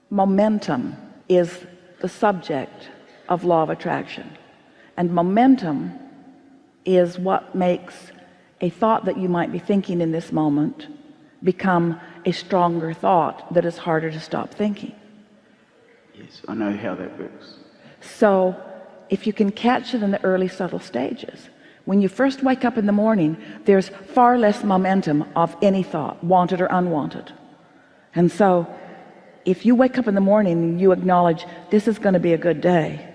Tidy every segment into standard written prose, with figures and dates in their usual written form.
Momentum is the subject of law of attraction, and momentum is what makes a thought that you might be thinking in this moment become a stronger thought that is harder to stop thinking. Yes, I know how that works. So if you can catch it in the early subtle stages, when you first wake up in the morning, there's far less momentum of any thought, wanted or unwanted. And so if you wake up in the morning and you acknowledge this is going to be a good day,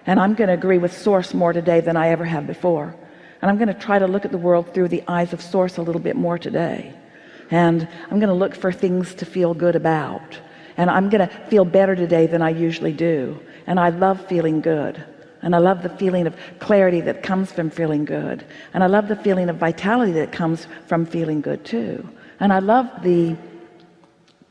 and I'm going to agree with Source more today than I ever have before, and I'm going to try to look at the world through the eyes of Source a little bit more today, and I'm going to look for things to feel good about, and I'm going to feel better today than I usually do, and I love feeling good, and I love the feeling of clarity that comes from feeling good, and I love the feeling of vitality that comes from feeling good too, and I love the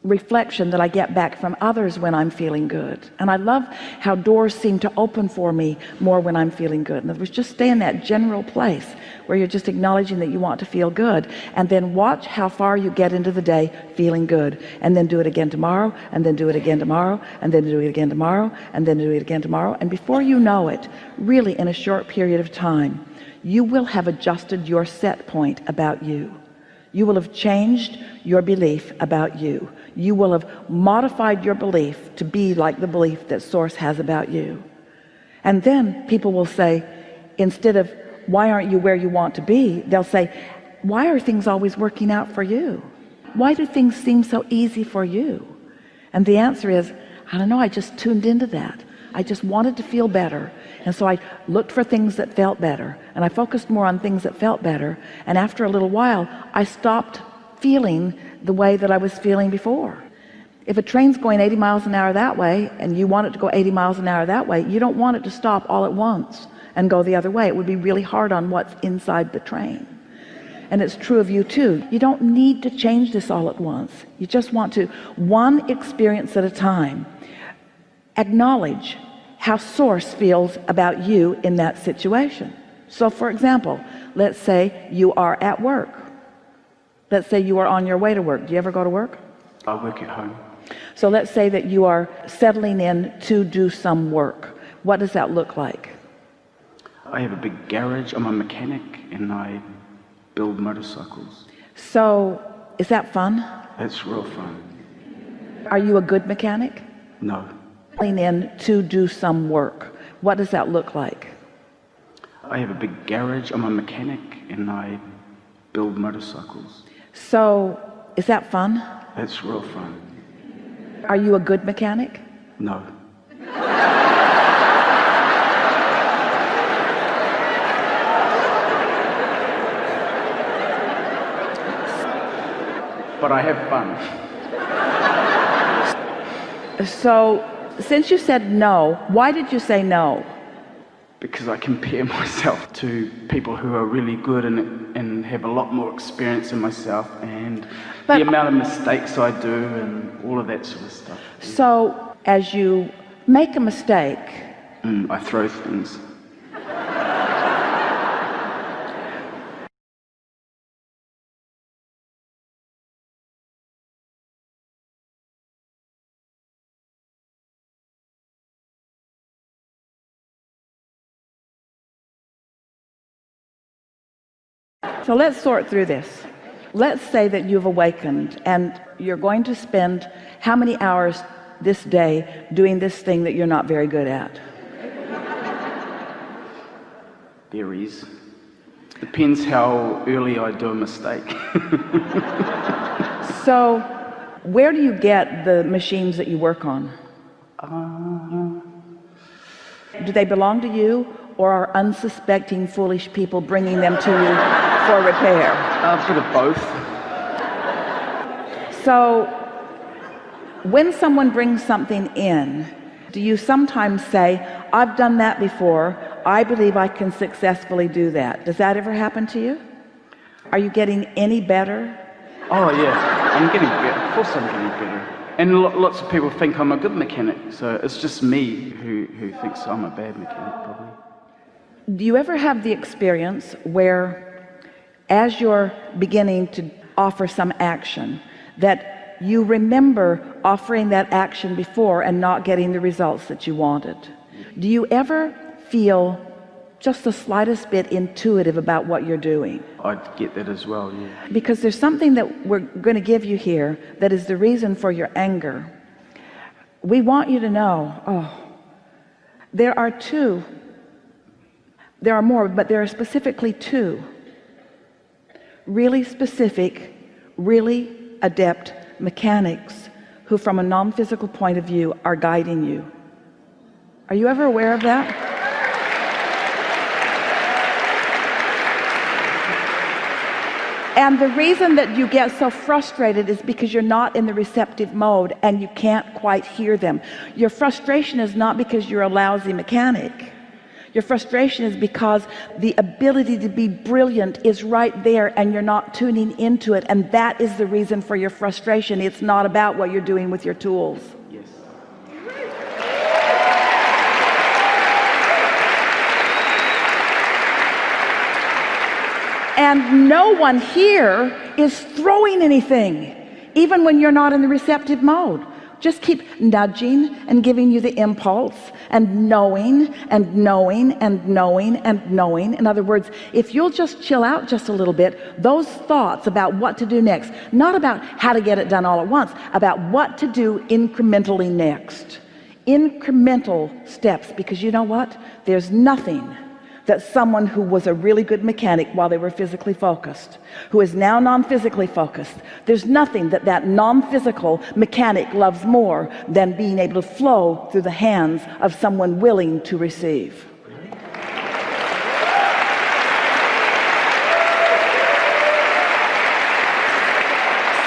reflection that I get back from others when I'm feeling good, and I love how doors seem to open for me more when I'm feeling good. In other words, just stay in that general place where you're just acknowledging that you want to feel good, and then watch how far you get into the day feeling good, and then do it again tomorrow, and then do it again tomorrow, and then do it again tomorrow, and then do it again tomorrow, and before you know it, really in a short period of time, you will have adjusted your set point about you. You will have changed your belief about you. You will have modified your belief to be like the belief that Source has about you. And then people will say, instead of why aren't you where you want to be, they'll say, why are things always working out for you? Why do things seem so easy for you? And the answer is, I don't know, I just tuned into that. I just wanted to feel better, and so I looked for things that felt better, and I focused more on things that felt better, and after a little while I stopped feeling the way that I was feeling before. If a train's going 80 miles an hour that way and you want it to go 80 miles an hour that way, you don't want it to stop all at once and go the other way. It would be really hard on what's inside the train. And it's true of you too. You don't need to change this all at once. You just want to, one experience at a time, acknowledge how Source feels about you in that situation. So for example, let's say you are at work. Let's say you are on your way to work. Do you ever go to work? I work at home. So let's say that you are settling in to do some work. What does that look like? I have a big garage. I'm a mechanic and I build motorcycles. So is that fun? It's real fun. Are you a good mechanic? No. Settling in to do some work. What does that look like? I have a big garage. I'm a mechanic and I build motorcycles. So is that fun? It's real fun. Are you a good mechanic? No. But I have fun. So since you said no, why did you say no? Because I compare myself to people who are really good and have a lot more experience than myself, and the amount of mistakes I do and all of that sort of stuff. So as you make a mistake, I throw things. So let's sort through this. Let's say that you've awakened and you're going to spend how many hours this day doing this thing that you're not very good at? Varies. Depends how early I do a mistake. So where do you get the machines that you work on? Do they belong to you, or are unsuspecting foolish people bringing them to you for repair? A bit of both. So when someone brings something in, do you sometimes say, I've done that before, I believe I can successfully do that? Does that ever happen to you? Are you getting any better? Oh yeah, I'm getting better. Of course I'm getting better. And lots of people think I'm a good mechanic, so it's just me who thinks I'm a bad mechanic, probably. Do you ever have the experience where, as you're beginning to offer some action, that you remember offering that action before and not getting the results that you wanted. Do you ever feel just the slightest bit intuitive about what you're doing? I get that as well, yeah. Because there's something that we're going to give you here that is the reason for your anger. We want you to know, there are more, but there are specifically two really specific, really adept mechanics who, from a non-physical point of view, are guiding you. Are you ever aware of that? And the reason that you get so frustrated is because you're not in the receptive mode and you can't quite hear them. Your frustration is not because you're a lousy mechanic. Your frustration is because the ability to be brilliant is right there and you're not tuning into it, and that is the reason for your frustration. It's not about what you're doing with your tools. Yes. And no one here is throwing anything, even when you're not in the receptive mode. Just keep nudging and giving you the impulse and knowing and knowing and knowing and knowing. In other words, if you'll just chill out just a little bit, those thoughts about what to do next, not about how to get it done all at once, about what to do incrementally next. Incremental steps, because you know what? There's nothing that someone who was a really good mechanic while they were physically focused, who is now non-physically focused, there's nothing that that non-physical mechanic loves more than being able to flow through the hands of someone willing to receive.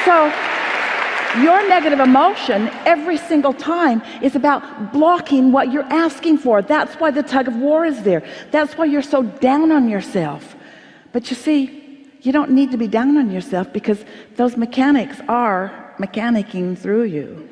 So your negative emotion every single time is about blocking what you're asking for. That's why the tug of war is there. That's why you're so down on yourself. But you see, you don't need to be down on yourself, because those mechanics are mechanicking through you.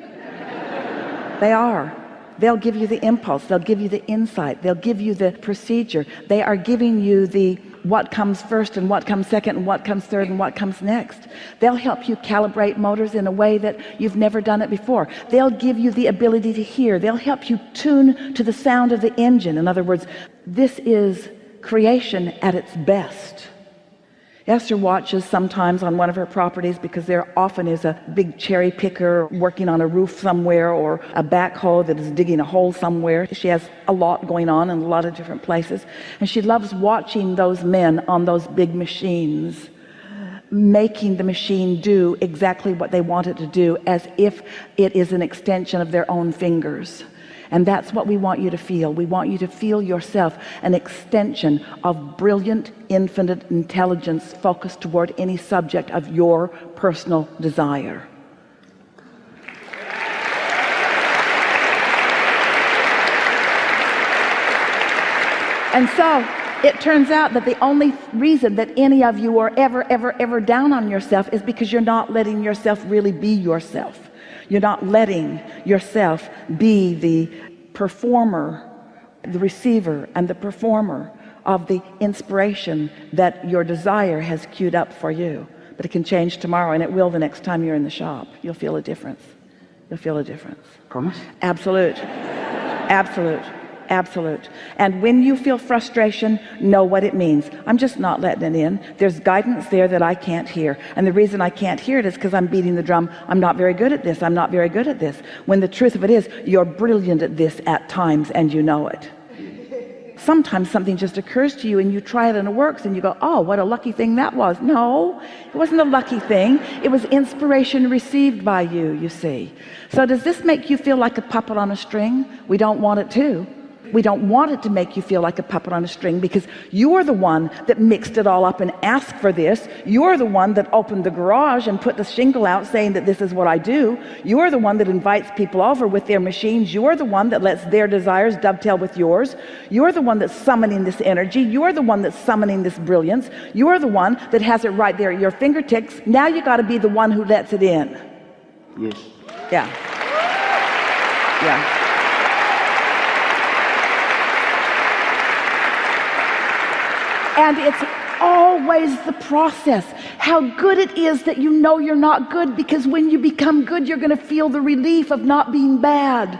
They are. They'll give you the impulse. They'll give you the insight. They'll give you the procedure. They are giving you the what comes first and what comes second and what comes third and what comes next. They'll help you calibrate motors in a way that you've never done it before. They'll give you the ability to hear. They'll help you tune to the sound of the engine. In other words, this is creation at its best. Esther watches sometimes on one of her properties, because there often is a big cherry picker working on a roof somewhere, or a backhoe that is digging a hole somewhere. She has a lot going on in a lot of different places, and she loves watching those men on those big machines, making the machine do exactly what they want it to do, as if it is an extension of their own fingers. And that's what we want you to feel. We want you to feel yourself an extension of brilliant, infinite intelligence focused toward any subject of your personal desire. And so it turns out that the only reason that any of you are ever down on yourself is because you're not letting yourself really be yourself. You're not letting yourself be the performer, the receiver and the performer of the inspiration that your desire has queued up for you. But it can change tomorrow, and it will the next time you're in the shop. You'll feel a difference. You'll feel a difference. Promise? Absolute. Absolute. Absolute. And when you feel frustration, know what it means. I'm just not letting it in. There's guidance there that I can't hear. And the reason I can't hear it is because I'm beating the drum. I'm not very good at this. I'm not very good at this. When the truth of it is, you're brilliant at this at times, and you know it. Sometimes something just occurs to you and you try it and it works, and you go, oh, what a lucky thing that was. No, it wasn't a lucky thing. It was inspiration received by you, you see. So does this make you feel like a puppet on a string? We don't want it to. We don't want it to make you feel like a puppet on a string, because you're the one that mixed it all up and asked for this. You're the one that opened the garage and put the shingle out saying that this is what I do. You're the one that invites people over with their machines. You're the one that lets their desires dovetail with yours. You're the one that's summoning this energy. You're the one that's summoning this brilliance. You're the one that has it right there at your fingertips. Now you got to be the one who lets it in. Yes. Yeah. Yeah. And always the process. How good it is that you know you're not good, because when you become good, you're going to feel the relief of not being bad.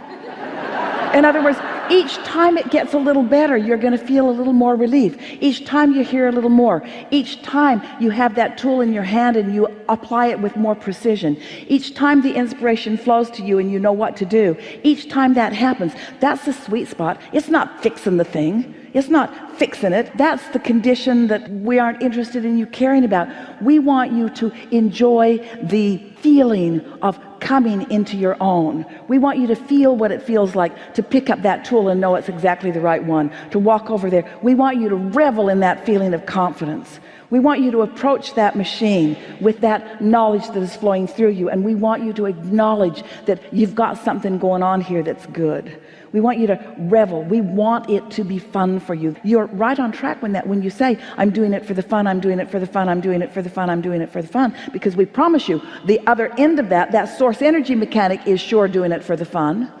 In other words, each time it gets a little better, you're going to feel a little more relief. Each time you hear a little more. Each time you have that tool in your hand and you apply it with more precision. Each time the inspiration flows to you and you know what to do. Each time that happens, that's the sweet spot. It's not fixing the thing. It's not fixing it. That's the condition that we aren't interested in you caring about. We want you to enjoy the feeling of coming into your own. We want you to feel what it feels like to pick up that tool and know it's exactly the right one, to walk over there. We want you to revel in that feeling of confidence. We want you to approach that machine with that knowledge that is flowing through you, and we want you to acknowledge that you've got something going on here that's good. We want you to revel. We want it to be fun for you. You're right on track when you say, I'm doing it for the fun, I'm doing it for the fun, I'm doing it for the fun, I'm doing it for the fun, because we promise you the other end of that source energy mechanic is sure doing it for the fun,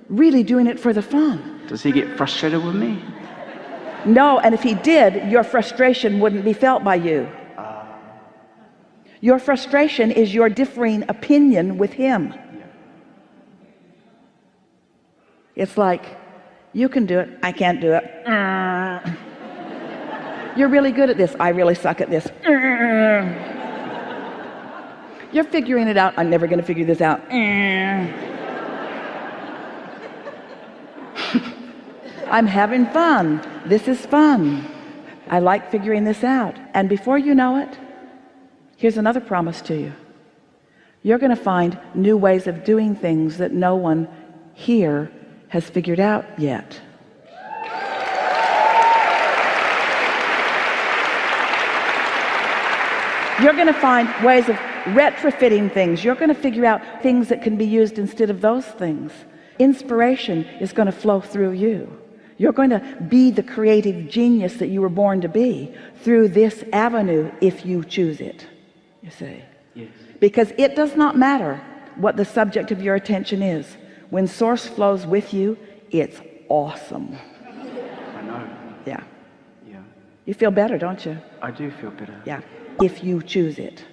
really doing it for the fun. Does he get frustrated with me? No, and if he did, your frustration wouldn't be felt by you. Your frustration is your differing opinion with him. It's like, you can do it, I can't do it. You're really good at this, I really suck at this. You're figuring it out, I'm never going to figure this out. I'm having fun. This is fun. I like figuring this out. And before you know it, here's another promise to you. You're going to find new ways of doing things that no one here has figured out yet. You're going to find ways of retrofitting things. You're going to figure out things that can be used instead of those things. Inspiration is going to flow through you. You're going to be the creative genius that you were born to be through this avenue if you choose it, you see. Yes. Because it does not matter what the subject of your attention is. When source flows with you, it's awesome. I know. Yeah. Yeah. You feel better, don't you? I do feel better. Yeah. If you choose it,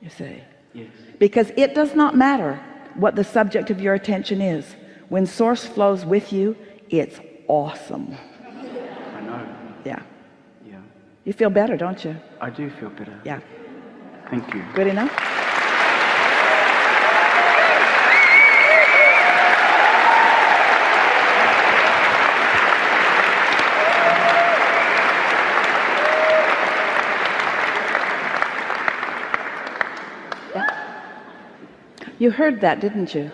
you see. Yes. Because it does not matter what the subject of your attention is. When source flows with you, it's awesome. I know. Yeah. Yeah. You feel better, don't you? I do feel better. Yeah. Thank you. Good enough? Yeah. You heard that, didn't you?